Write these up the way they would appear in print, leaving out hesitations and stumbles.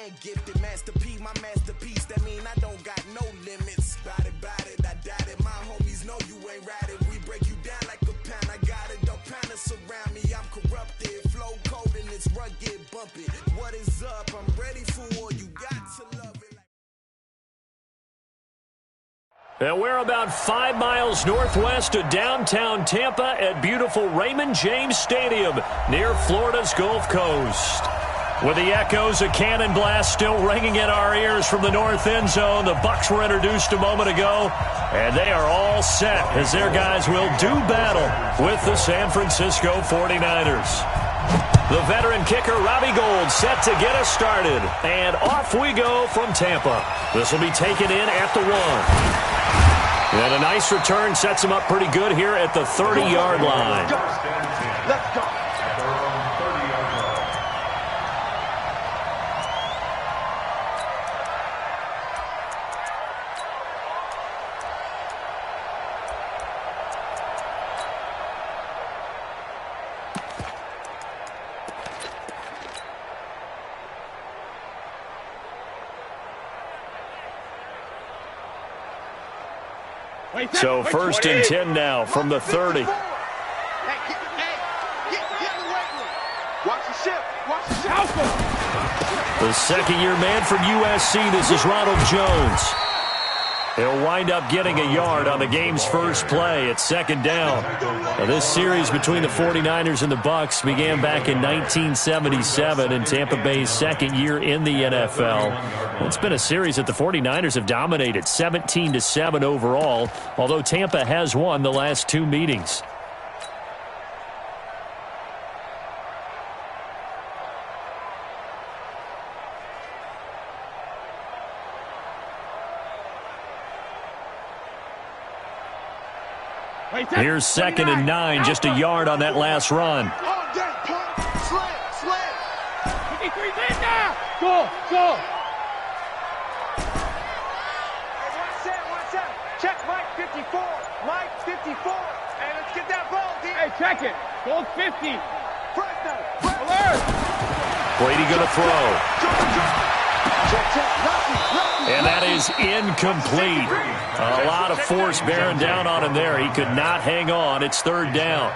man gifted. Master P, my masterpiece. That mean I don't got no limits. Bout it, I doubt it. My homies know you ain't ratted. We break you down like a pound. I got it, don't pound us around me. I'm corrupted. Flow cold and it's rugged, bump it. What is up? I'm ready for war. You got to love it. And we're about 5 miles northwest of downtown Tampa at beautiful Raymond James Stadium near Florida's Gulf Coast. With the echoes of cannon blast still ringing in our ears from the north end zone, the Bucs were introduced a moment ago, and they are all set as their guys will do battle with the San Francisco 49ers. The veteran kicker, Robbie Gould, set to get us started. And off we go from Tampa. This will be taken in at the 1. And a nice return sets him up pretty good here at the 30-yard line. Let's go. So first and 10 now from the 30. Watch the ship. The second-year man from USC, this is Ronald Jones. He'll wind up getting a yard on the game's first play at second down. Now, this series between the 49ers and the Bucs began back in 1977 in Tampa Bay's second year in the NFL. It's been a series that the 49ers have dominated, 17-7 overall, although Tampa has won the last 2 meetings. Here's second and 9, just a yard on that last run. Go. Check Mike 54. Mike 54. Hey, let's get that ball, D. Hey, check it. Gold 50. Alert. Brady going to throw. And that is incomplete. A lot of force bearing down on him there. He could not hang on. It's third down.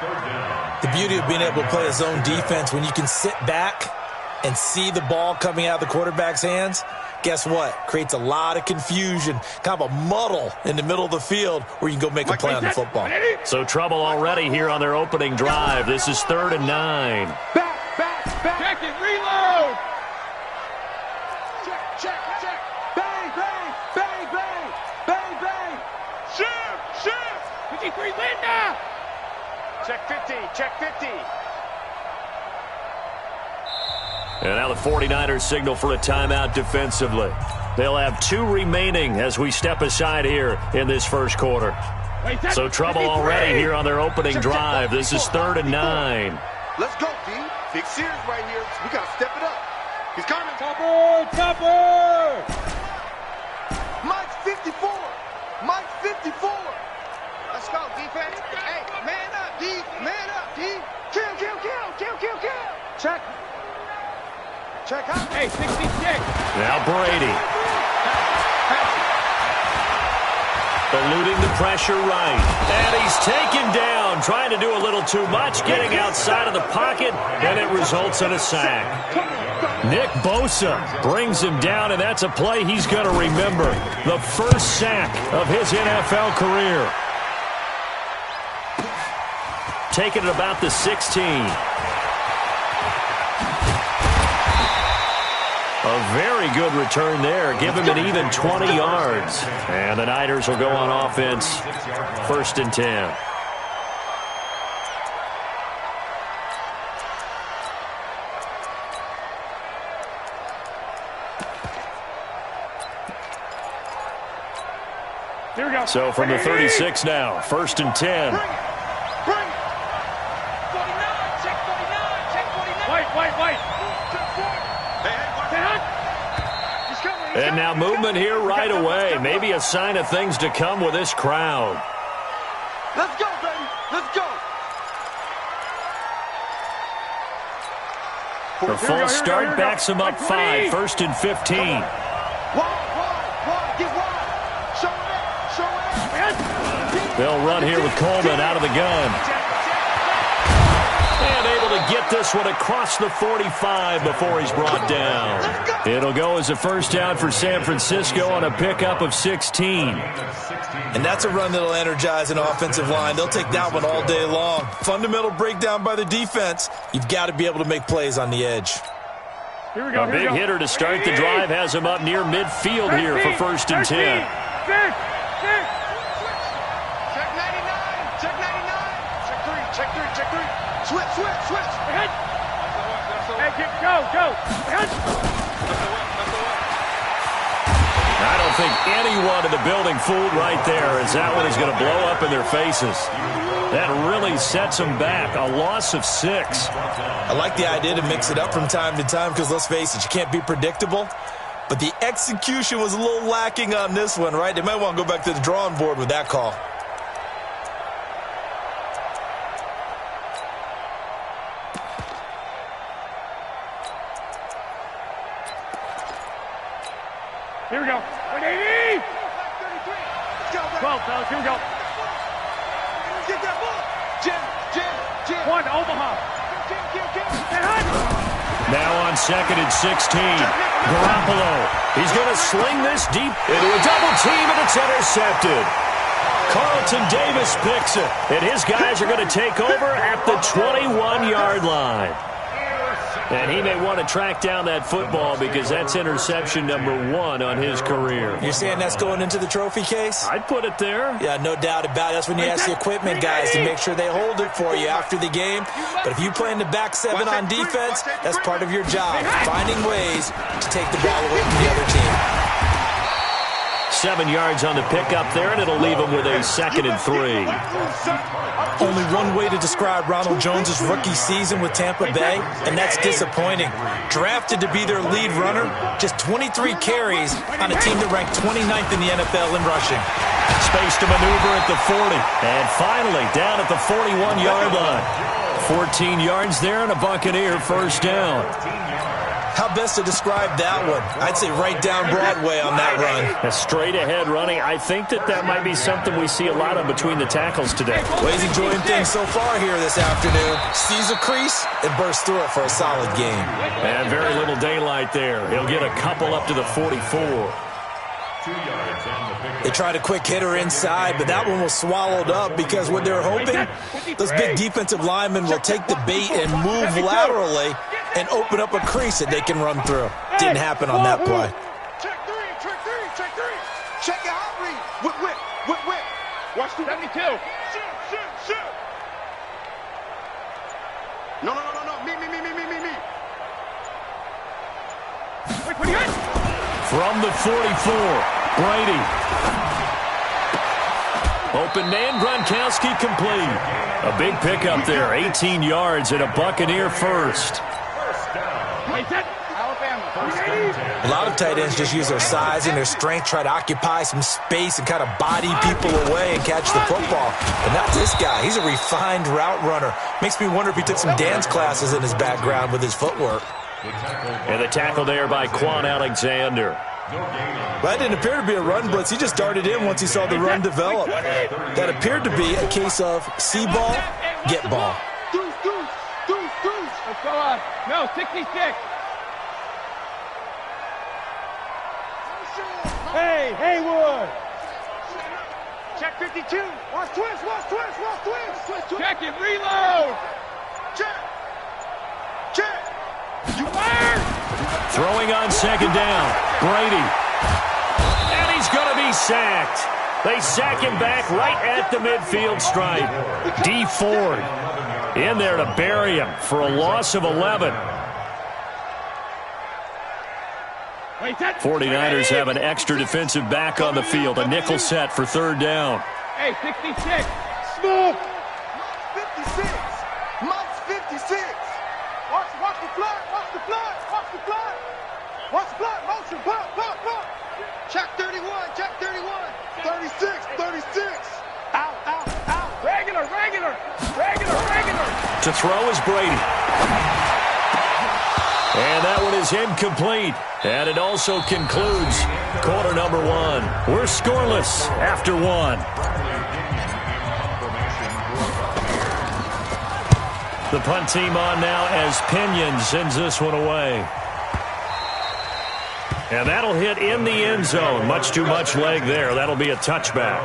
The beauty of being able to play his own defense, when you can sit back and see the ball coming out of the quarterback's hands, guess what? Creates a lot of confusion, kind of a muddle in the middle of the field where you can go make a play on the football. So trouble already here on their opening drive. This is 3rd and 9. Back. Check it, reload. Check. Bang. Shoot. 53, Linda. Check 50. And now the 49ers signal for a timeout defensively. They'll have 2 remaining as we step aside here in this first quarter. So trouble already here on their opening drive. This is 3rd and 9. Let's go, D. Big series right here. We got to step it up. He's coming. Topper. Mike's 54. Let's go, defense. Hey, man up, D. Kill. Check out. Hey, 66. Now Brady. Eluding the pressure right. And he's taken down, trying to do a little too much, getting outside of the pocket, and it results in a sack. Nick Bosa brings him down, and that's a play he's going to remember. The first sack of his NFL career. Taken at about the 16. A very good return there. Give him an even 20 yards. And the Niners will go on offense. 1st and 10. Here we go. So from the 36 now, 1st and 10. Bring it. 49. Check 49. White. And now movement here right away. Maybe a sign of things to come with this crowd. Let's go, baby. Let's go. The false start backs him up 5, 1st and 15. Wide, get wide. Show it. They'll run here with Coleman out of the gun. And able to get this one across the 45 before he's brought down. It'll go as a first down for San Francisco on a pickup of 16. And that's a run that'll energize an offensive line. They'll take that one all day long. Fundamental breakdown by the defense. You've got to be able to make plays on the edge. Here we go. A big hitter to start the drive has him up near midfield here for 1st and 10. Check 3. Switch. Hey, go. I don't think anyone in the building fooled right there, as that one is going to blow up in their faces. That really sets them back. A loss of 6. I like the idea to mix it up from time to time because, let's face it, you can't be predictable. But the execution was a little lacking on this one, right? They might want to go back to the drawing board with that call. Here we go. 180. 12, fellas. Here we go. Get that ball. Jim. 1, Omaha. Now on 2nd and 16. Garoppolo. He's going to sling this deep into a double team, and it's intercepted. Carlton Davis picks it, and his guys are going to take over at the 21-yard line. And he may want to track down that football because that's interception number 1 on his career. You're saying that's going into the trophy case? I'd put it there. Yeah, no doubt about it. That's when you ask the equipment guys to make sure they hold it for you after the game. But if you play in the back 7 on defense, that's part of your job, finding ways to take the ball away from the other team. 7 yards on the pickup there, and it'll leave him with a 2nd and 3. Only one way to describe Ronald Jones' rookie season with Tampa Bay, and that's disappointing. Drafted to be their lead runner, just 23 carries on a team that ranked 29th in the NFL in rushing. Space to maneuver at the 40, and finally down at the 41-yard line. 14 yards there and a Buccaneer first down. How best to describe that one? I'd say right down Broadway on that run. A straight-ahead running. I think that might be something we see a lot of between the tackles today. Well, he's enjoying things so far here this afternoon. Sees a crease and bursts through it for a solid game. And very little daylight there. He'll get a couple up to the 44. They tried a quick hitter inside, but that one was swallowed up because what they're hoping, those big defensive linemen will take the bait and move laterally and open up a crease that they can run through. Didn't happen on that play. Check 3. Check your hot read. Whip. Watch the 72. Shoot. No. Me. Wait, what do you got? From the 44, Brady. Open man, Gronkowski complete. A big pickup there, 18 yards and a Buccaneer first. A lot of tight ends just use their size and their strength, try to occupy some space and kind of body people away and catch the football. But not this guy. He's a refined route runner. Makes me wonder if he took some dance classes in his background with his footwork. And the tackle there by Quan Alexander. That didn't appear to be a run blitz. He just darted in once he saw the run develop. That appeared to be a case of see ball, get ball. Let's go on. No, 66. Hey, Haywood. Check 52. Watch twist. Check it, reload. Check. You fired. Throwing on second down, Brady. And he's going to be sacked. They sack him back right at the midfield stripe. D. Ford in there to bury him for a loss of 11. 49ers have an extra defensive back on the field. A nickel set for third down. Hey, 66. Smooth. 56. Mike's 56. Watch the flood. Motion. Pop. Check 31. 36. Out. Regular. To throw is Brady. And that one is incomplete. And it also concludes quarter number one. We're scoreless after one. The punt team on now as Pinion sends this one away. And that'll hit in the end zone. Much too much leg there. That'll be a touchback.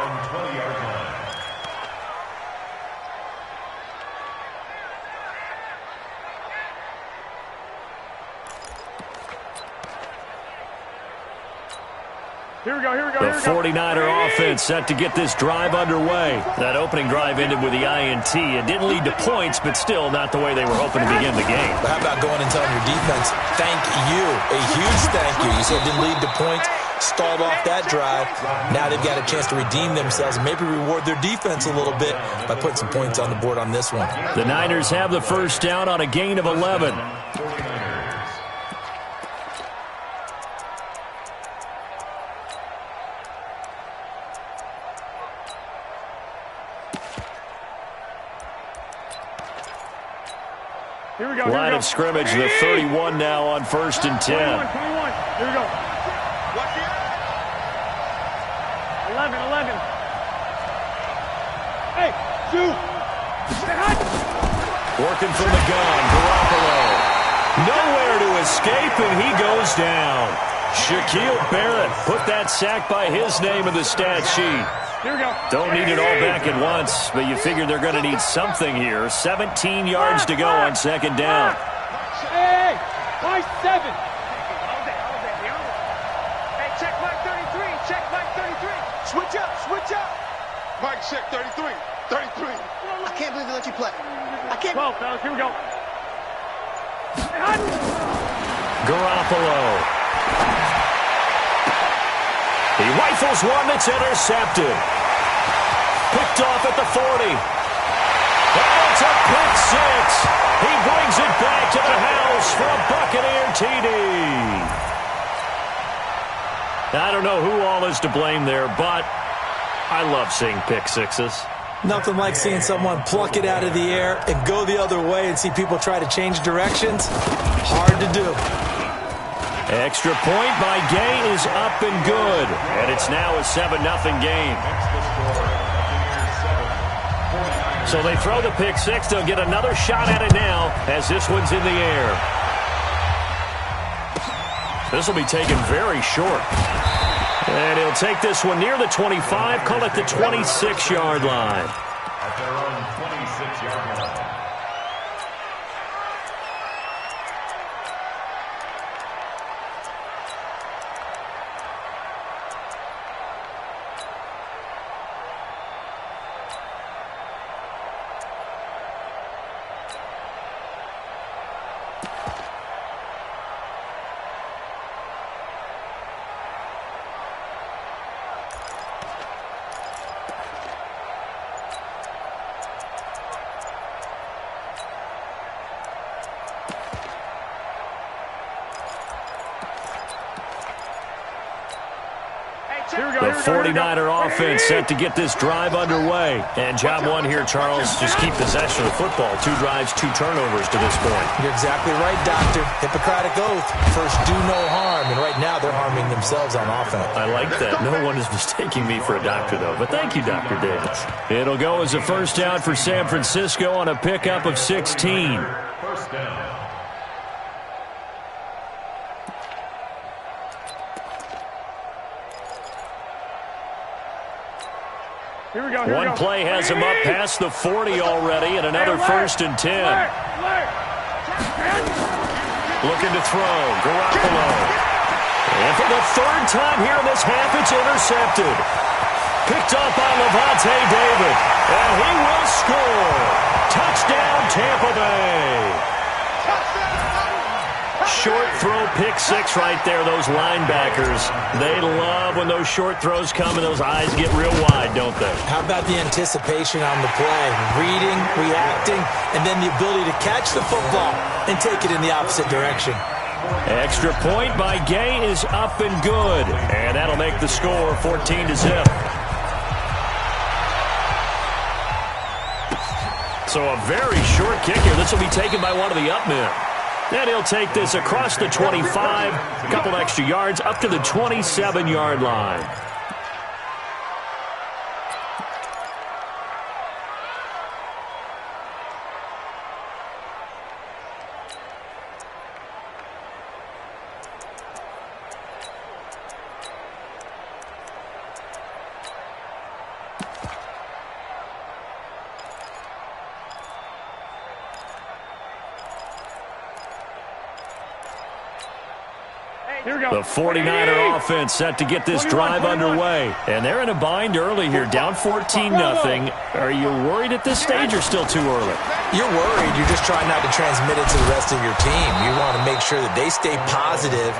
Here we go. The 49er offense set to get this drive underway. That opening drive ended with the INT. It didn't lead to points, but still not the way they were hoping to begin the game. But how about going and telling your defense, thank you, a huge thank you. You said it didn't lead to points, stalled off that drive. Now they've got a chance to redeem themselves and maybe reward their defense a little bit by putting some points on the board on this one. The Niners have the first down on a gain of 11. Here we go. Line of scrimmage, the 31 now on 1st and 10. 21. Here we go. 11. Hey, shoot. Working from the gun, Garoppolo. Nowhere to escape, and he goes down. Shaquille Barrett put that sack by his name in the stat sheet. Here we go. Don't need it all back at once, but you figure they're going to need something here. 17 yards to go on 2nd down. Hey, by 7. Hey, check Mike 33. Check Mike 33. Switch up. Mike, check 33. 33. I can't believe they let you play. I can't. 12, fellas. Here we go. Garoppolo. He rifles one that's intercepted. Picked off at the 40. And it's a pick six. He brings it back to the house for a Buccaneer TD. I don't know who all is to blame there, but I love seeing pick sixes. Nothing like seeing someone pluck it out of the air and go the other way and see people try to change directions. Hard to do. Extra point by Gay is up and good. And it's now a 7-0 game. So they throw the pick six. They'll get another shot at it now as this one's in the air. This will be taken very short. And he'll take this one near the 25, call it the 26-yard line. At their own 26-yard line. The 49er offense set to get this drive underway. And job one here, Charles, just keep possession of the football. 2 drives, 2 turnovers to this point. You're exactly right, Doctor. Hippocratic oath. First, do no harm. And right now, they're harming themselves on offense. I like that. No one is mistaking me for a doctor, though. But thank you, Dr. Davis. It'll go as a first down for San Francisco on a pickup of 16. First down. Here we go. One play has him up past the 40 already, and another 1st and 10. Looking to throw. Garoppolo. And for the 3rd time here in this half, it's intercepted. Picked up by Levante David. And he will score. Touchdown, Tampa Bay. Short throw, pick six right there, those linebackers. They love when those short throws come and those eyes get real wide, don't they? How about the anticipation on the play? Reading, reacting, and then the ability to catch the football and take it in the opposite direction. Extra point by Gay is up and good. And that'll make the score 14-0. So a very short kick here. This will be taken by one of the up men. And he'll take this across the 25, a couple extra yards up to the 27-yard line. The 49er offense set to get this drive underway. And they're in a bind early here, down 14-0. Are you worried at this stage or still too early? You're worried. You're just trying not to transmit it to the rest of your team. You want to make sure that they stay positive.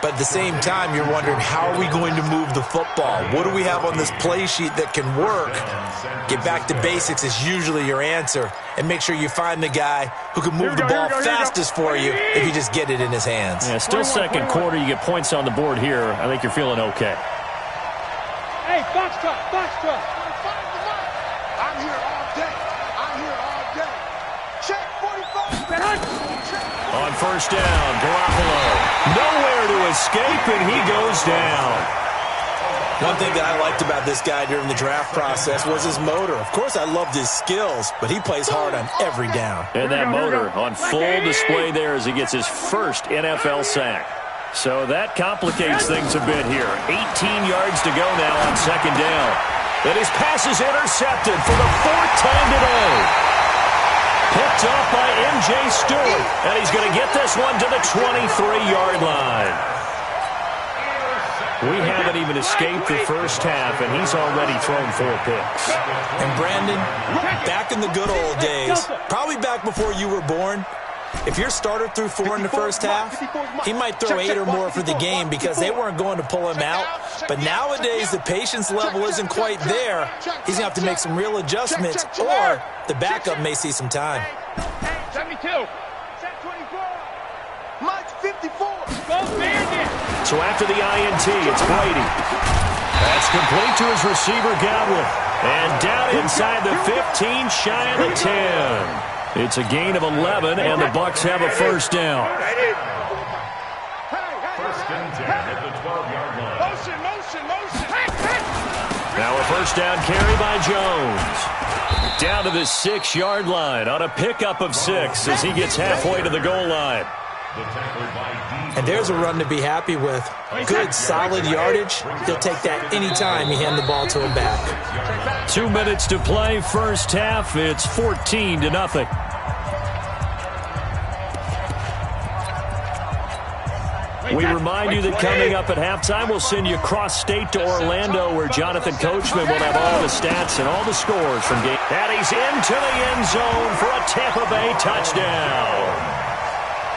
But at the same time, you're wondering, how are we going to move the football? What do we have on this play sheet that can work? Get back to basics is usually your answer. And make sure you find the guy who can move the ball fastest for you if you just get it in his hands. Yeah, still second quarter. You get points on the board here. I think you're feeling okay. Hey, box truck, box truck. I'm here all day. I'm here all day. Check 45. On first down, Garoppolo. Nowhere to escape, and he goes down. One thing that I liked about this guy during the draft process was his motor. Of course, I loved his skills, but he plays hard on every down. And that motor on full display there as he gets his first NFL sack. So that complicates things a bit here. 18 yards to go now on second down. And his pass is intercepted for the fourth time today. Picked off by M.J. Stewart. And he's going to get this one to the 23-yard line. We haven't even escaped the first half, and he's already thrown 4 picks. And Brandon, back in the good old days, probably back before you were born, if your starter threw 4 in the first half, he might throw 8 or more for the game because they weren't going to pull him out. But nowadays, the patience level isn't quite there. He's going to have to make some real adjustments, or the backup may see some time. 72. Set 24. Mike's 54. Go Bandit. So after the INT, it's Brady. That's complete to his receiver, Godwin. And down inside the 15, shy of the 10. It's a gain of 11, and the Bucs have a first down. First and 10 at the 12-yard line. Motion. Now a first down carry by Jones. Down to the 6-yard line on a pickup of 6 as he gets halfway to the goal line. And there's a run to be happy with. Good, solid yardage. He'll take that anytime you hand the ball to him back. 2 minutes to play, first half. It's 14-0. We remind you that coming up at halftime, we'll send you cross-state to Orlando, where Jonathan Coachman will have all the stats and all the scores from game. And he's into the end zone for a Tampa Bay touchdown.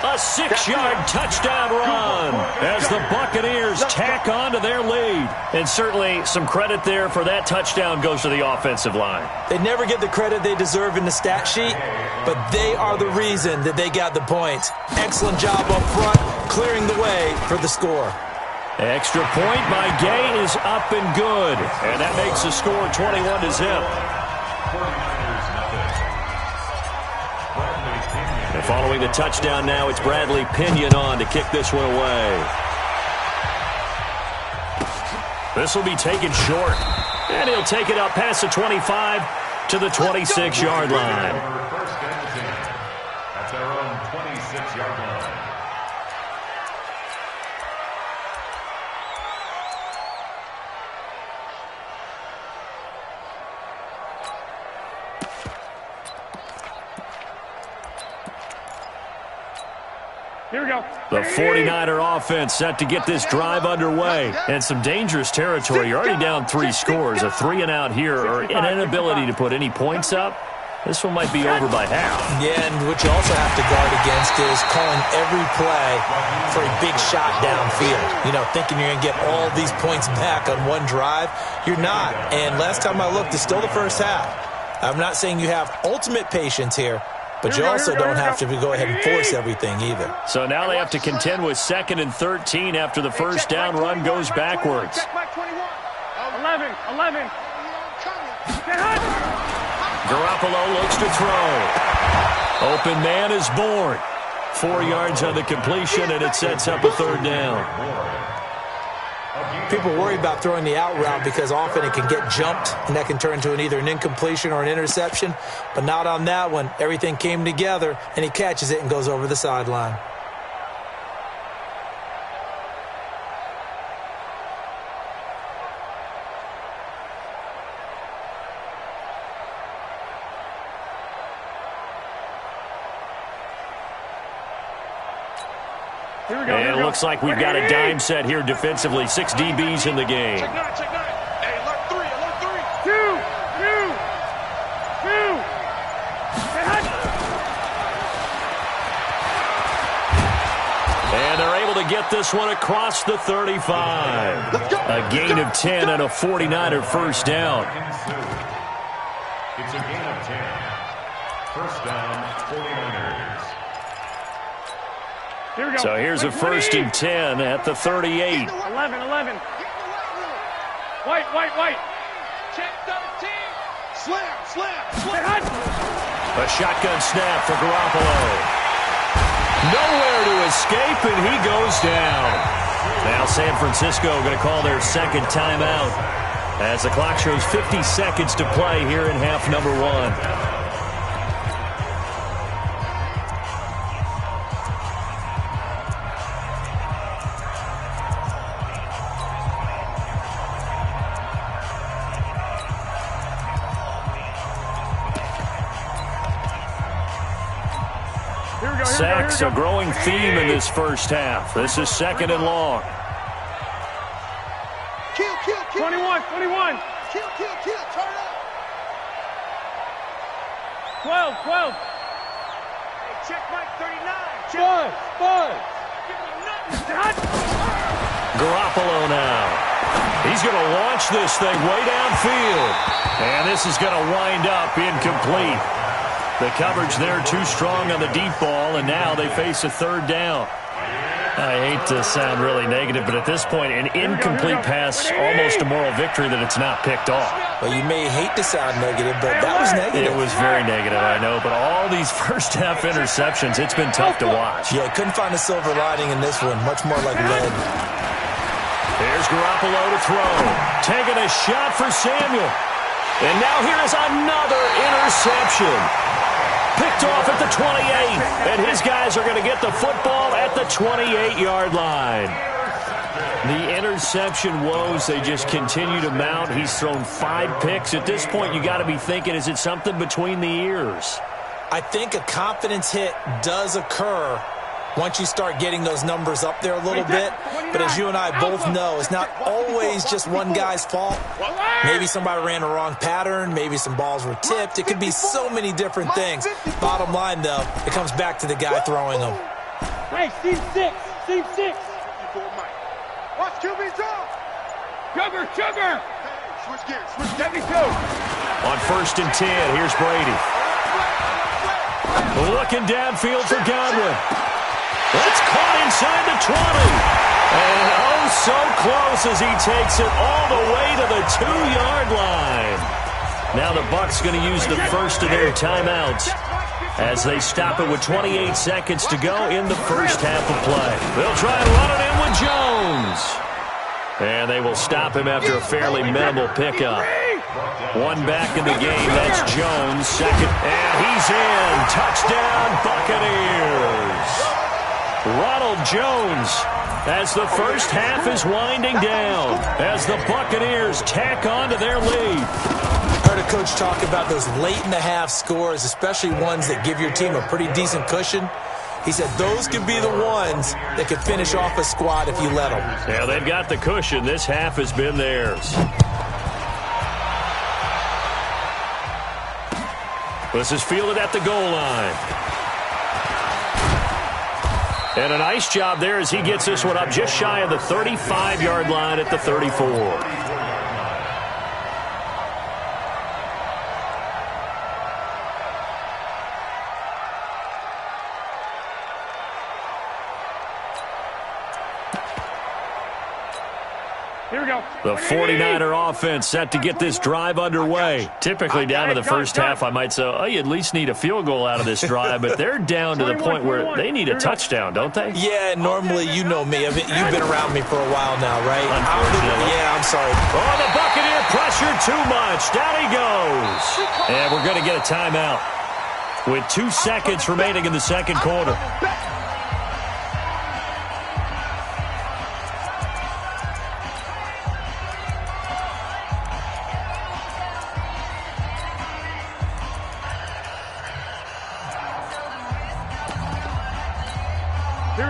A 6-yard touchdown run as the Buccaneers tack on to their lead. And certainly some credit there for that touchdown goes to the offensive line. They never get the credit they deserve in the stat sheet, but they are the reason that they got the points. Excellent job up front, clearing the way for the score. Extra point by Gay is up and good. And that makes the score 21-0. And following the touchdown now, it's Bradley Pinion on to kick this one away. This will be taken short. And he'll take it up past the 25 to the 26-yard line. First and 10 at their own 26-yard line. Here we go. The 49er offense set to get this drive underway. And some dangerous territory. You're already down 3 scores. A 3-and-out here, or an inability to put any points up. This one might be over by half. Yeah, and what you also have to guard against is calling every play for a big shot downfield. You know, thinking you're going to get all these points back on one drive. You're not. And last time I looked, it's still the first half. I'm not saying you have ultimate patience here, but you also don't have to go ahead and force everything either. So now they have to contend with 2nd and 13 after the first down run goes backwards. Check Mike 21. 11. Garoppolo looks to throw. Open man is born. 4 yards on the completion, and it sets up a third down. People worry about throwing the out route because often it can get jumped, and that can turn into either an incompletion or an interception. But not on that one. Everything came together, and he catches it and goes over the sideline. And it looks like we've got a dime set here defensively. 6 DBs in the game. Check 9, check 9. Hey, alert 3, alert 3. 2. And they're able to get this one across the 35. A gain of 10 and a 49er first down. It's a gain of 10. First down, 49ers. Here we go. So here's a first and 10 at the 38. 11. White. Check 13. Slam. A shotgun snap for Garoppolo. Nowhere to escape, and he goes down. Now San Francisco going to call their second timeout as the clock shows 50 seconds to play here in half number 1. Sacks, a growing theme in this first half. This is second and long. Kill. 21. Kill. Turn up. 12. Hey, check Mike 39. Buzz. Give him nothing. Garoppolo now. He's going to launch this thing way downfield. And this is going to wind up incomplete. The coverage there too strong on the deep ball, and now they face a third down. I hate to sound really negative, but at this point, an incomplete pass, almost a moral victory that it's not picked off. Well, you may hate to sound negative, but that was negative. It was very negative, I know, but all these first-half interceptions, it's been tough to watch. Yeah, couldn't find a silver lining in this one. Much more like lead. Here's Garoppolo to throw. Taking a shot for Samuel. And now here is another interception. Picked off at the 28, and his guys are going to get the football at the 28-yard line. The interception woes, they just continue to mount. He's thrown 5 picks. At this point, you got to be thinking, is it something between the ears? I think a confidence hit does occur once you start getting those numbers up there a little bit. But as you and I both know, it's not always just one guy's fault. Maybe somebody ran the wrong pattern. Maybe some balls were tipped. It could be so many different things. Bottom line, though, it comes back to the guy throwing them. Hey, Team 6. Watch QB drop. Sugar. Switch gears. 72. On first and 10, here's Brady. Looking downfield for Godwin. It's caught inside the 20. And oh, so close as he takes it all the way to the 2-yard line. Now the Bucs going to use the first of their timeouts as they stop it with 28 seconds to go in the first half of play. They'll try and run it in with Jones. And they will stop him after a fairly minimal pickup. One back in the game, that's Jones. Second, and he's in. Touchdown, Buccaneers. Ronald Jones, as the first half is winding down, as the Buccaneers tack on to their lead. Heard a coach talk about those late-in-the-half scores, especially ones that give your team a pretty decent cushion. He said those could be the ones that could finish off a squad if you let them. Yeah, they've got the cushion. This half has been theirs. This is fielded at the goal line. And a nice job there as he gets this one up just shy of the 35-yard line at the 34. Here we go. The 49er offense set to get this drive underway. Typically down to the first half, I might say, oh, you at least need a field goal out of this drive, but they're down to the point where they need a touchdown, don't they? Yeah, normally, you know me. You've been around me for a while now, right? Unfortunately. Yeah, I'm sorry. Oh, the Buccaneer pressure too much. Down he goes. And we're going to get a timeout with 2 seconds remaining in the second quarter.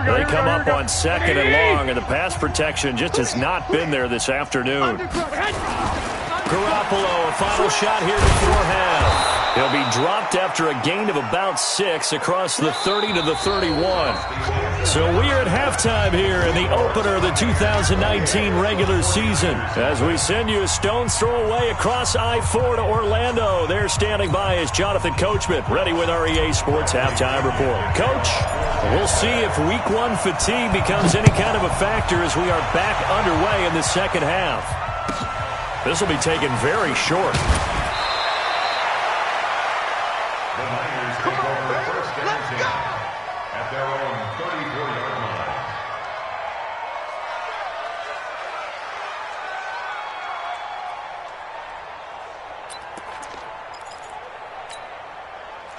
They come up on 2nd and long, and the pass protection just has not been there this afternoon. Garoppolo, a final shot here before half. He'll be dropped after a gain of about 6 across the 30 to the 31. So we are at halftime here in the opener of the 2019 regular season. As we send you a stone's throw away across I-4 to Orlando. There standing by is Jonathan Coachman, ready with our EA Sports Halftime Report. Coach, we'll see if Week 1 fatigue becomes any kind of a factor as we are back underway in the second half. This will be taken very short. The Niners take over first and 10 at their own 34-yard line.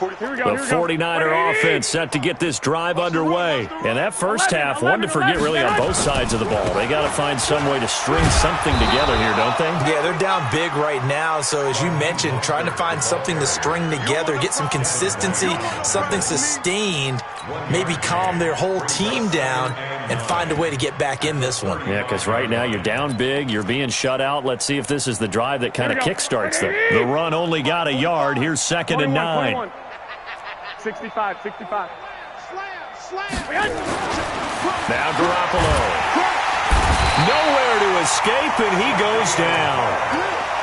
The 49er offense set to get this drive underway. And that first half, one to forget really on both sides of the ball. They got to find some way to string something together here, don't they? Yeah, they're down big right now. So as you mentioned, trying to find something to string together, get some consistency, something sustained, maybe calm their whole team down and find a way to get back in this one. Yeah, because right now you're down big, you're being shut out. Let's see if this is the drive that kind of kickstarts them. The run only got a yard. Here's 2nd and 9. 65. Now Garoppolo. Nowhere to escape, and he goes down.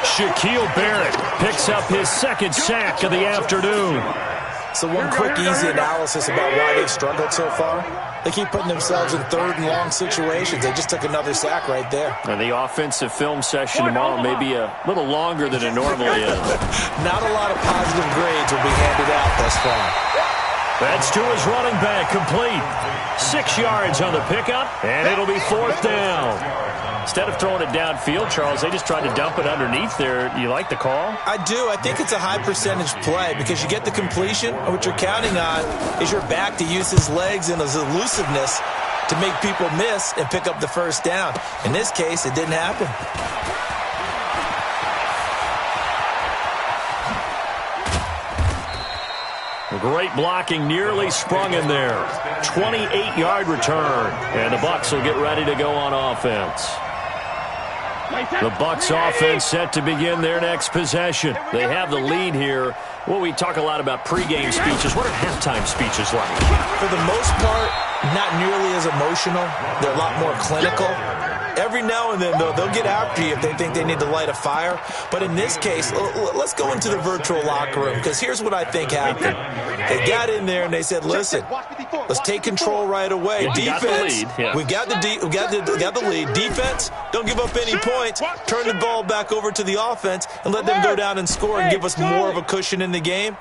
Shaquille Barrett picks up his 2nd sack of the afternoon. So one quick, easy analysis about why they've struggled so far. They keep putting themselves in 3rd and long situations. They just took another sack right there. And the offensive film session tomorrow may be a little longer than it normally is. Not a lot of positive grades will be handed out thus far. That's to his running back, complete. 6 yards on the pickup, and it'll be 4th down. Instead of throwing it downfield, Charles, they just tried to dump it underneath there. You like the call? I do. I think it's a high percentage play because you get the completion, and what you're counting on is your back to use his legs and his elusiveness to make people miss and pick up the 1st down. In this case, it didn't happen. Great blocking, nearly sprung in there. 28-yard return, and the Bucs will get ready to go on offense. The Bucs offense set to begin their next possession. They have the lead here. Well, we talk a lot about pregame speeches. What are halftime speeches like? For the most part, not nearly as emotional. They're a lot more clinical. Every now and then, though, they'll get after you if they think they need to light a fire. But in this case, let's go into the virtual locker room, because here's what I think happened. They got in there and they said, listen, let's take control right away. Defense, we got the lead. Defense, don't give up any points. Turn the ball back over to the offense and let them go down and score and give us more of a cushion in the game.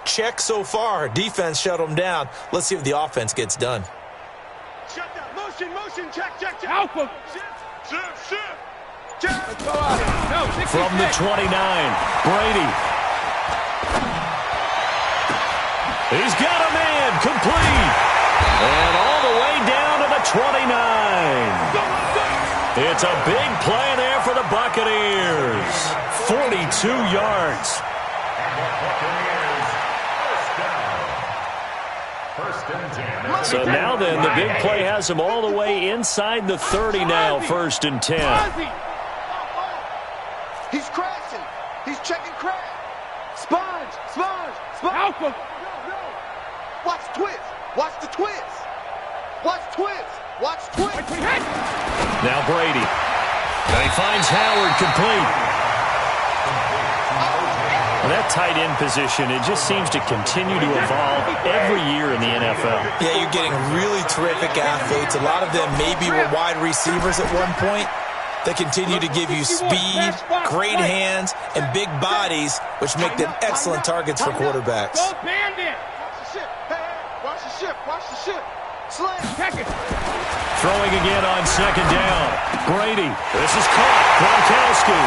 Check so far. Defense shut them down. Let's see if the offense gets done. Shut down. Motion. Check. Alpha. From the 29, Brady. He's got a man, complete. And all the way down to the 29. It's a big play there for the Buccaneers. 42 yards. So now then, the big play has him all the way inside the 30 now, 1st and 10. He's crashing. He's checking crash. Sponge. Alpha. Watch twist. Watch the twist. Now Brady. And he finds Howard, complete. That tight end position, it just seems to continue to evolve every year in the NFL. Yeah, you're getting really terrific athletes. A lot of them maybe were wide receivers at one point. They continue to give you speed, great hands, and big bodies, which make them excellent targets for quarterbacks. Go Bandit! Watch the ship. Hey, watch the ship. Watch the ship. Slam. Check it. Throwing again on second down. Brady. This is caught. Gronkowski.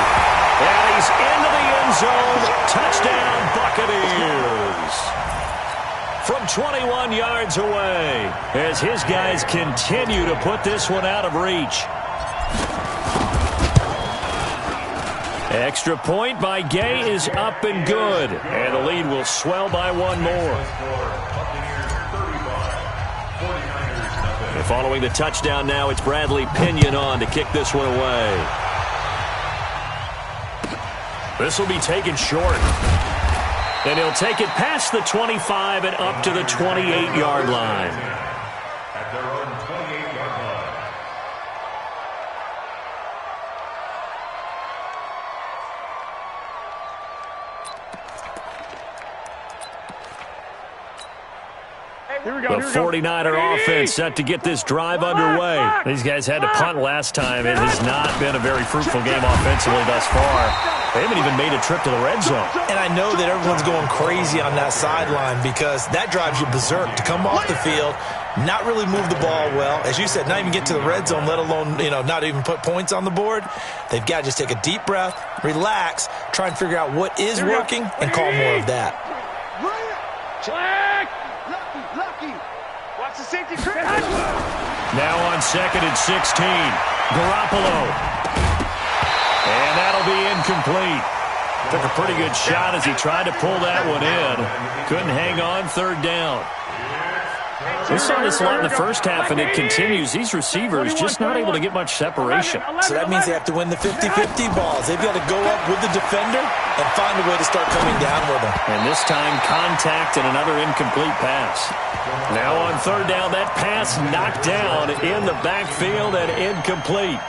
And he's into the end zone. Touchdown, Buccaneers. From 21 yards away, as his guys continue to put this one out of reach. Extra point by Gay is up and good. And the lead will swell by one more. And following the touchdown now, it's Bradley Pinion on to kick this one away. This will be taken short. And he'll take it past the 25 and up to the 28-yard line. At their own 28-yard line. The 49er offense set to get this drive underway. These guys had to punt last time. It has not been a very fruitful game offensively thus far. They haven't even made a trip to the red zone. And I know that everyone's going crazy on that sideline because that drives you berserk to come off the field, not really move the ball well. As you said, not even get to the red zone, let alone, not even put points on the board. They've got to just take a deep breath, relax, try and figure out what is working, and call more of that. Check. Lucky. Watch the safety. Now on 2nd and 16. Garoppolo. And that'll be incomplete. Took a pretty good shot as he tried to pull that one in. Couldn't hang on 3rd down. We saw this a lot in the first half, and it continues. These receivers just not able to get much separation. So that means they have to win the 50-50 balls. They've got to go up with the defender and find a way to start coming down with them. And this time, contact and another incomplete pass. Now on 3rd down, that pass knocked down in the backfield and incomplete.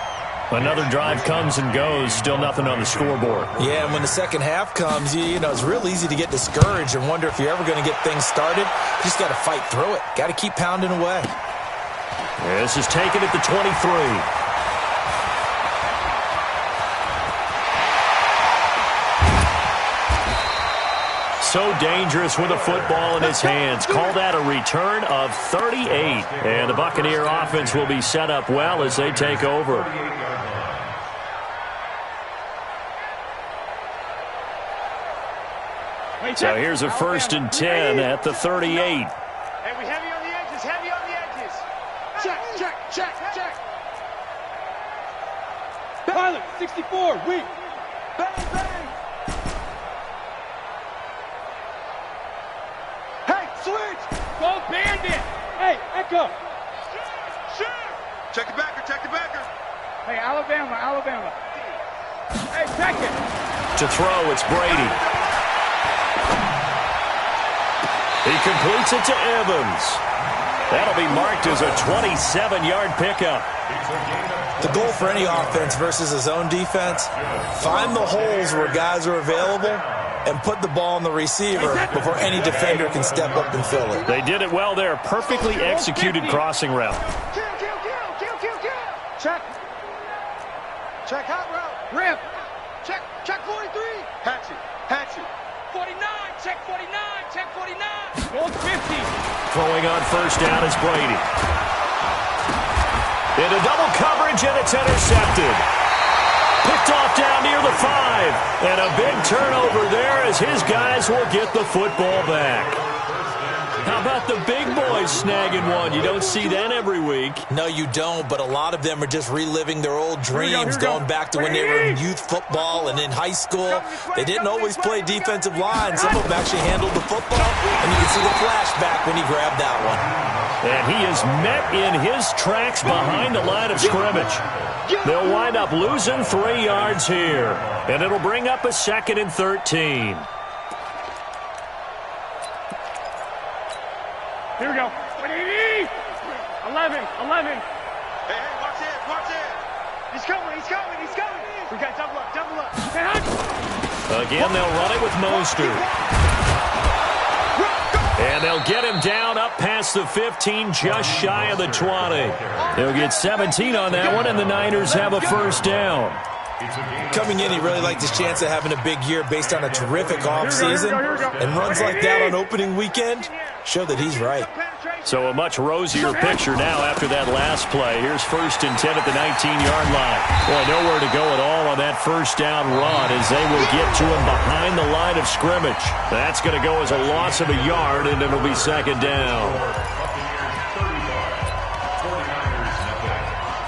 Another drive comes and goes, still nothing on the scoreboard. Yeah, and when the second half comes, it's real easy to get discouraged and wonder if you're ever going to get things started. You just got to fight through it. Got to keep pounding away. This is taken at the 23. So dangerous with a football in his hands. Call that a return of 38. And the Buccaneer offense will be set up well as they take over. So here's a 1st and 10 at the 38. Hey, we heavy on the edges, heavy on the edges. Check. Pilot, 64, weak. Bang. Hey, switch. Go Bandit. Hey, Echo. Check the backer. Hey, Alabama. Hey, check it. To throw, it's Brady. He completes it to Evans. That'll be marked as a 27-yard pickup. The goal for any offense versus a zone defense, find the holes where guys are available and put the ball on the receiver before any defender can step up and fill it. They did it well there. Perfectly executed crossing route. Kill. Check hot route. Rip. Check 43. Hatchet. 49, check 49. Go 50. Throwing on 1st down is Brady. Into double coverage, and it's intercepted. Picked off down near the 5. And a big turnover there as his guys will get the football back. How about the big boys snagging one? You don't see that every week. No, you don't, but a lot of them are just reliving their old dreams, going back to when they were in youth football and in high school. They didn't always play defensive line. Some of them actually handled the football, and you can see the flashback when he grabbed that one. And he is met in his tracks behind the line of scrimmage. They'll wind up losing 3 yards here, and it'll bring up a 2nd and 13. Here we go. 11. Hey, watch it. He's coming. We got double up. Again, they'll run it with Mostert. And they'll get him down up past the 15, just shy of the 20. They'll get 17 on that one, and the Niners have a first down. Coming in, he really liked his chance of having a big year based on a terrific offseason. And runs like that on opening weekend show that he's right. So a much rosier picture now after that last play. Here's 1st and 10 at the 19-yard line. Boy, nowhere to go at all on that first down run as they will get to him behind the line of scrimmage. That's going to go as a loss of a yard, and it'll be second down.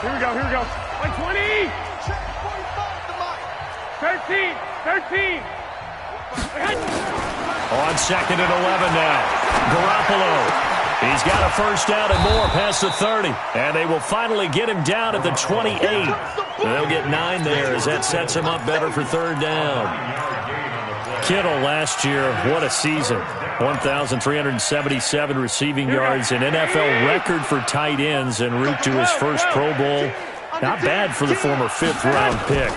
Here we go. 20! 13! On 2nd and 11 now. Garoppolo. He's got a first down and more past the 30. And they will finally get him down at the 28. They'll get 9 there as that sets him up better for third down. Kittle last year, what a season. 1,377 receiving yards, an NFL record for tight ends en route to his first Pro Bowl. Not bad for the former 5th-round pick.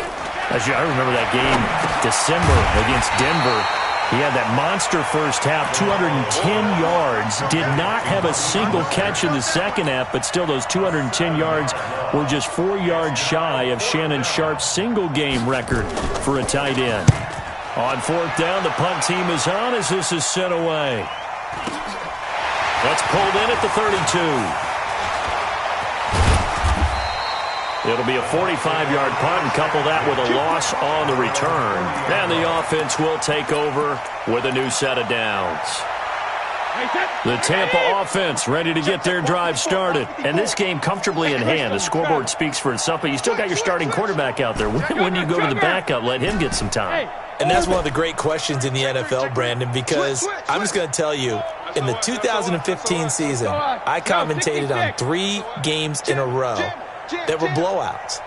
I remember that game, December, against Denver. He had that monster first half, 210 yards. Did not have a single catch in the second half, but still those 210 yards were just 4 yards shy of Shannon Sharp's single-game record for a tight end. On 4th down, the punt team is on as this is sent away. That's pulled in at the 32. It'll be a 45-yard punt and couple that with a loss on the return. And the offense will take over with a new set of downs. The Tampa offense ready to get their drive started. And this game comfortably in hand. The scoreboard speaks for itself, but you still got your starting quarterback out there. When do you go to the backup? Let him get some time. And that's one of the great questions in the NFL, Brandon, because I'm just going to tell you, in the 2015 season, I commentated on 3 games in a row that were blowouts.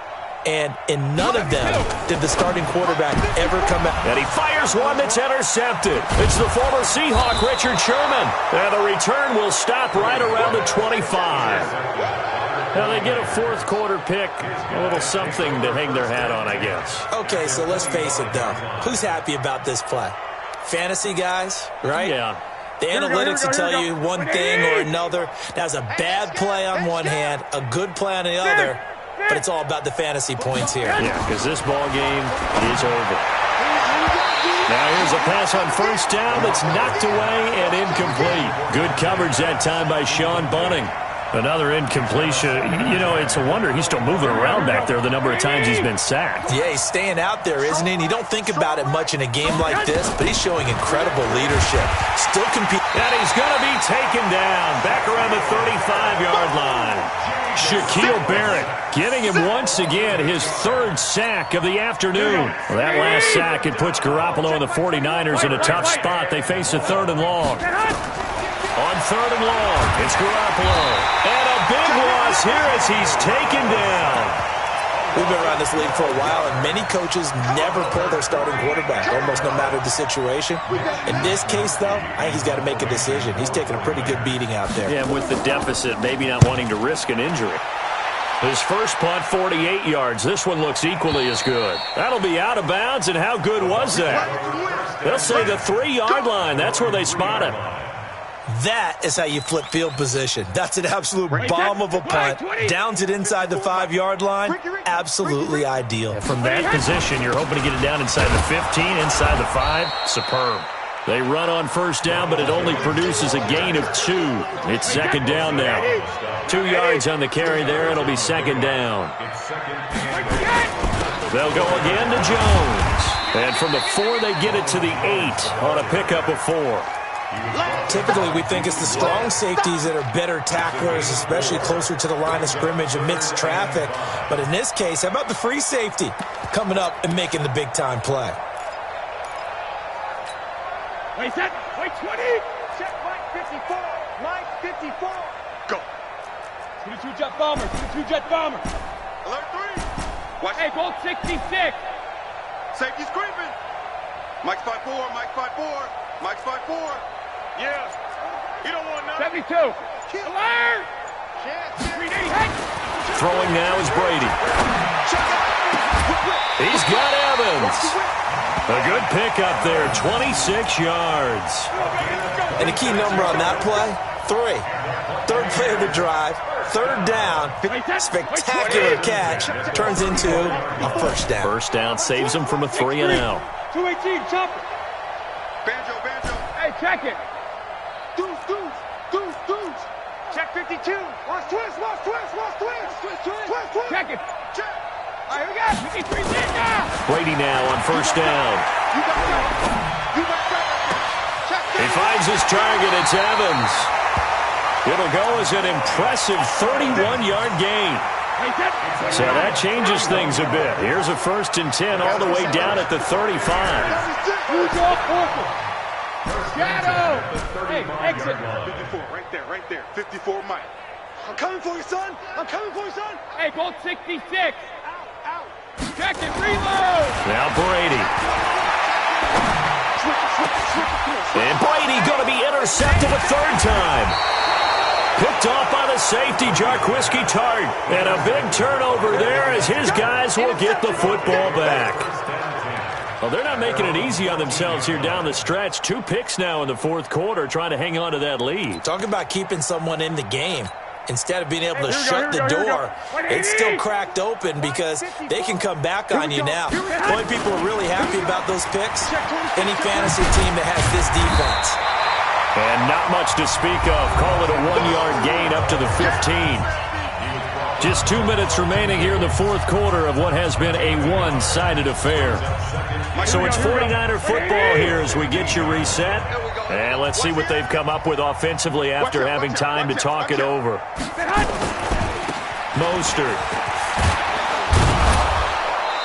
And in none of them did the starting quarterback ever come out. And he fires one that's intercepted. It's the former Seahawk, Richard Sherman. And the return will stop right around the 25. Now they get a 4th quarter pick, a little something to hang their hat on, I guess. Okay, so let's face it, though. Who's happy about this play? Fantasy guys, right? Yeah. The analytics will tell you one thing or another. That's a bad play on one hand, a good play on the other, but it's all about the fantasy points here. Yeah, because this ball game is over. Now here's a pass on first down that's knocked away and incomplete. Good coverage that time by Sean Bunning. Another incompletion. You know, it's a wonder he's still moving around back there the number of times he's been sacked. Yeah, he's staying out there, isn't he? And you don't think about it much in a game like this, but he's showing incredible leadership. Still competing. And he's going to be taken down back around the 35-yard line. Shaquille Barrett getting him once again his 3rd sack of the afternoon. Well, that last sack, it puts Garoppolo and the 49ers in a tough spot. They face a 3rd and long. On 3rd and long, it's Garoppolo. And a big loss here as he's taken down. We've been around this league for a while, and many coaches never pull their starting quarterback, almost no matter the situation. In this case, though, I think he's got to make a decision. He's taking a pretty good beating out there. Yeah, with the deficit, maybe not wanting to risk an injury. His first punt, 48 yards. This one looks equally as good. That'll be out of bounds, and how good was that? They'll say the 3-yard line. That's where they spot him. That is how you flip field position. That's an absolute bomb of a punt. Downs it inside the 5-yard line. Absolutely ideal. From that position, you're hoping to get it down inside the 15, inside the 5. Superb. They run on first down, but it only produces a gain of 2. It's second down now. 2 yards on the carry there. It'll be second down. They'll go again to Jones. And from the 4, they get it to the 8 on a pickup of 4. Typically, we think it's the strong safeties that are better tacklers, especially closer to the line of scrimmage amidst traffic. But in this case, how about the free safety coming up and making the big-time play? Wait, set. Wait, 20. Check Mike 54. Mike 54. Go. 22 jet bomber. 22 jet bomber. Alert 3. Watch. Hey, Bolt 66. Safety's creeping. Mike's 5-4. Mike's 5-4. Mike's 5-4. Yeah. You don't want nothing. 72. Alert. Throwing now is Brady. He's got Evans. A good pickup there, 26 yards. And the key number on that play, 3. Third play of the drive, third down, spectacular catch, turns into a first down. First down saves him from a 3-and-out. 218, chop it. Banjo. Hey, check it. Deuce. Check 52. Watch twist. Check it. Check. All right, here we go. 53, Linda. Brady now on first down. You got that. Check. He finds his target. It's Evans. It'll go as an impressive 31-yard gain. So that changes things a bit. Here's a 1st and 10 all the way down at the 35. Who's off Orphan? Shadow. Hey, exit. 54, right there. 54, Mike. I'm coming for you, son. Hey, Bolt 66. Out. Check it, reload. Now Brady. And Brady going to be intercepted a 3rd time. Picked off by the safety, Jarquiski Tart. And a big turnover there as his guys will get the football back. Well, they're not making it easy on themselves here down the stretch. 2 picks now in the 4th quarter trying to hang on to that lead. Talk about keeping someone in the game. Instead of being able to shut the door, it's still cracked open because they can come back on you now. The only people who are really happy about those picks, any fantasy team that has this defense. And not much to speak of. Call it a 1-yard gain up to the 15. Just 2 minutes remaining here in the 4th quarter of what has been a one-sided affair. So it's 49er football here as we get you reset. And let's see what they've come up with offensively after having time to talk it over. Mostert.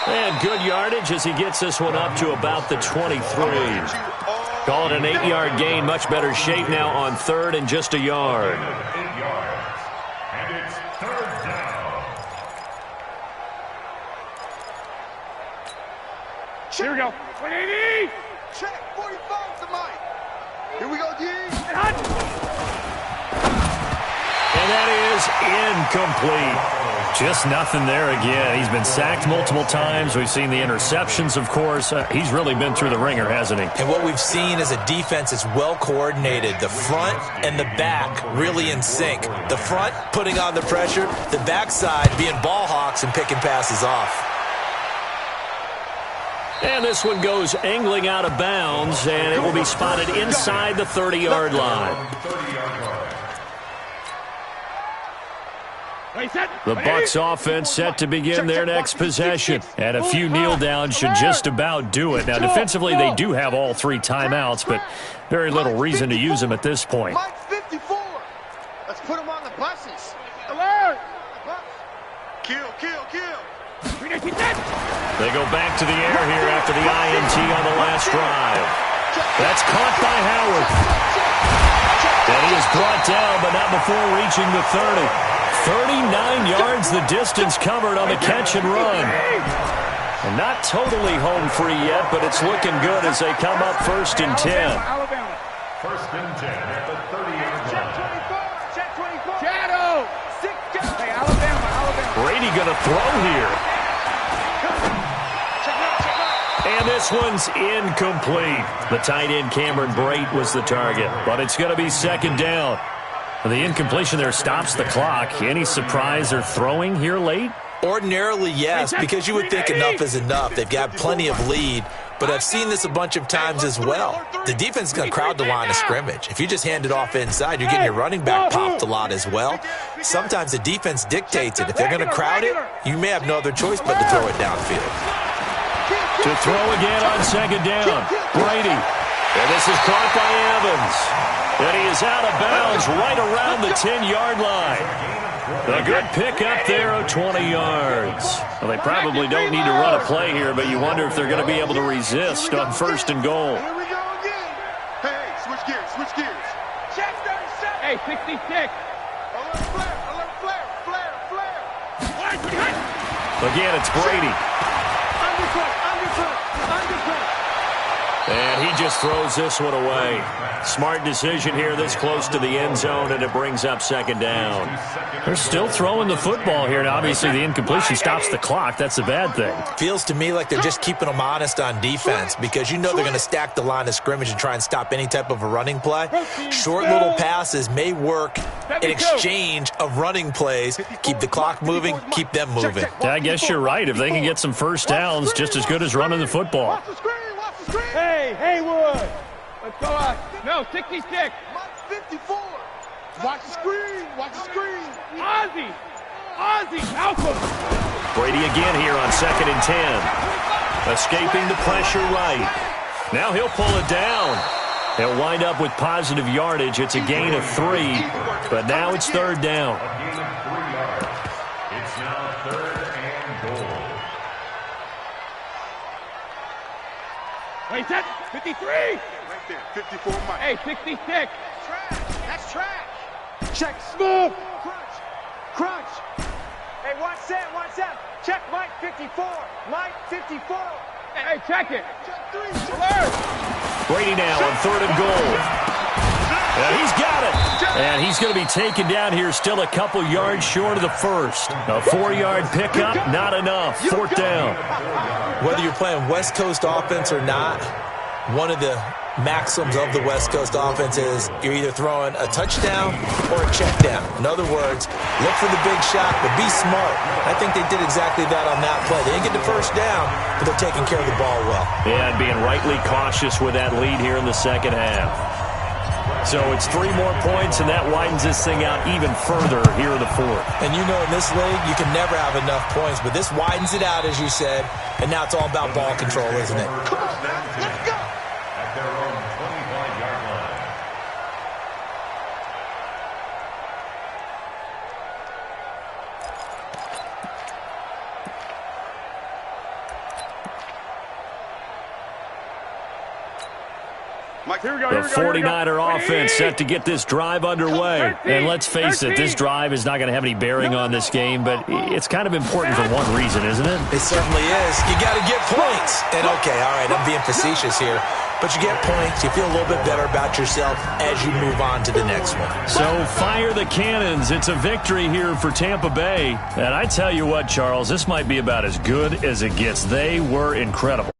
And good yardage as he gets this one up to about the 23. Call it an 8-yard gain. Much better shape now on 3rd and just a yard. 8 yards. And it's 3rd down. Here we go. 180. Check. 45 to Mike. Here we go, D. And that is incomplete. Just nothing there again. He's been sacked multiple times. We've seen the interceptions, of course. He's really been through the ringer, hasn't he? And what we've seen is a defense is well coordinated. The front and the back really in sync. The front putting on the pressure, the backside being ball hawks and picking passes off. And this one goes angling out of bounds, and it will be spotted inside the 30-yard line. The Bucs offense set to begin their next possession. And a few kneel downs should just about do it. Now, defensively, they do have all 3 timeouts, but very little reason to use them at this point. Mike's 54. Let's put him on the buses. Alert. Kill. They go back to the air here after the INT on the last drive. That's caught by Howard. And he is brought down, but not before reaching the 30. 39 yards the distance covered on the catch and run. And not totally home free yet, but it's looking good as they come up 1st and 10. Alabama. 1st and 10 at the 30-yard line. Check 24. Shadow. Hey, Alabama. Brady going to throw here. And this one's incomplete. The tight end Cameron Brate was the target, but it's going to be 2nd down. The incompletion there stops the clock. Any surprise they're throwing here late? Ordinarily, yes, because you would think enough is enough. They've got plenty of lead, but I've seen this a bunch of times as well. The defense is going to crowd the line of scrimmage. If you just hand it off inside, you're getting your running back popped a lot as well. Sometimes the defense dictates it. If they're going to crowd it, you may have no other choice but to throw it downfield. To throw again on 2nd down. Brady. And this is caught by Evans. And he is out of bounds right around the 10-yard line. A good pickup there of 20 yards. Well, they probably don't need to run a play here, but you wonder if they're going to be able to resist on 1st and goal. Here we go again. Hey, switch gears. Check 37. Hey, 66. Alert flare. Again, it's Brady. Undercut. And he just throws this one away. Smart decision here this close to the end zone, and it brings up second down. They're still throwing the football here, and obviously the incompletion stops the clock. That's the bad thing. Feels to me like they're just keeping them honest on defense because you know they're going to stack the line of scrimmage and try and stop any type of a running play. Short little passes may work in exchange of running plays. Keep the clock moving, keep them moving. Yeah, I guess you're right. If they can get some first downs, just as good as running the football. Hey, Haywood. Let's go out. No, 66. 54. Watch the screen. Watch the screen. Ozzy, Malcolm. Brady again here on 2nd and 10. Escaping the pressure right. Now he'll pull it down. He'll wind up with positive yardage. It's a gain of 3, but now it's 3rd down. A gain of 3 yards. It's now 3rd and goal. Wait, set. 53. Right there. 54 Mike. Hey, 66. Trash. That's trash. Check. Smooth. Crunch. Hey, watch that. Check Mike 54. Mike 54. Hey, check it. Check 3. Alert. Brady now on 3rd and goal. And he's got it. And he's going to be taken down here, still a couple yards short of the first. A 4-yard pickup, not enough. 4th down. Whether you're playing West Coast offense or not, one of the maxims of the West Coast offense is you're either throwing a touchdown or a check down. In other words, look for the big shot, but be smart. I think they did exactly that on that play. They didn't get the first down, but they're taking care of the ball well. Yeah, and being rightly cautious with that lead here in the second half. So it's 3 more points, and that widens this thing out even further here in the 4th. And you know in this league, you can never have enough points, but this widens it out, as you said, and now it's all about ball control, isn't it? Come on, man. Let's go. At their own 25-yard line. Mike, here we go. The 49er offense set to get this drive underway. And let's face it, this drive is not going to have any bearing on this game, but it's kind of important for one reason, isn't it? It certainly is. You got to get points. And, okay, all right, I'm being facetious here. But you get points, you feel a little bit better about yourself as you move on to the next one. So fire the cannons. It's a victory here for Tampa Bay. And I tell you what, Charles, this might be about as good as it gets. They were incredible.